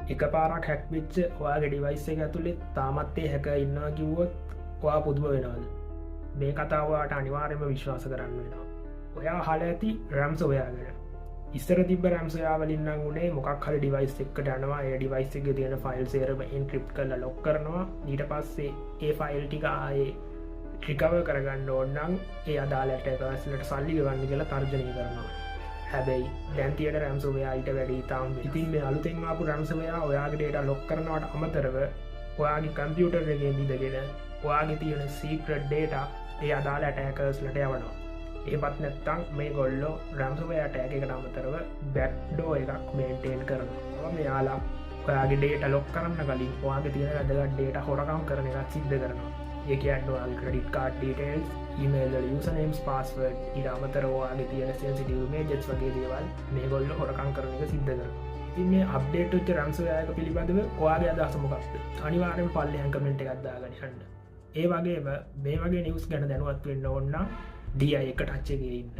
එක පාරක් හැක්විච්ච ඔයාගේ ඩිවයිස් එක ඇතුළේ තාමත්තේ හැක ඉන්නවා කිව්වොත් ඔයා පුදුම වෙනවද මේ කතාවට අනිවාර්යම විශ්වාස කරන්න වෙනවා ඔයා හල ඇති රැම්ස ඔයාගෙන ඉස්සර තිබ රැම්සයාවලින්න්න ගුණේ මොකක් හල ඩිවයිස් එක්කට යනවා ඒ ඩිවයිස් එක තියෙන ෆයිල් සේරම ඉන්ක්‍රිප් කල ලොක් කරනවා ඊට පස්සේ ඒ ෆයිල් ටික ආයේ ට්‍රිකව කරගන්න ඕන්නම් ඒ අදාලට එකසලට සල්ලි ගන්න කියලා තර්ජනය කරනවා හැබැයි දැන්තියට රැම්සෝවයා ඊට වැඩි තාම් ඉතින් මේ අලුතෙන්වාපු රැම්සවයා ඔයාගේ ඩේට ලොක් කරනවට අමතරව ඔයාගේ කම්පියුටර්ගේ මිදගෙන ඔයාගේ තියෙන සීක්‍රට් ඩේට ඒ අදාල ඇටෑකර්ස්ලට යවනවා ඒපත් නැත්තං මේ ගොල්ලෝ රැම්සවයාට ඇකට අමතරව බැක්්ඩෝ එකක් මේන්ටේන් කරනවා මෙයාලා ඔයාගේ ඩේට ලොක් කරන්න කලින් ඔයාගේ තියෙන ඇදගත් ඩේට හොරකම් කරන එකත් සිද්ධ කරනවා ඒක ඇඩ්වල් credit card details email usernames password ඊට අමතරවාගේ තියෙන සෙන්සිටිව් මේජස් වගේ දේවල් මේ ගොල්ල හොරකම් කරන එක සිද්ධ කරනවා ඉතින් මේ අප්ඩේට් වෙච්ච රැම්සෝවයාක පිළිබඳව ඔයාගේ අදහස මොකක්ද අනිවාර්යෙන් පල්ලෙහාන් කමෙන්ට් එකක් දාගෙන යන්න ඒ වගේම මේ වගේ නිවුස් ගැන දැනුවත් වෙන්න ඕන නම් DI එක ටච් එකේ ඉන්න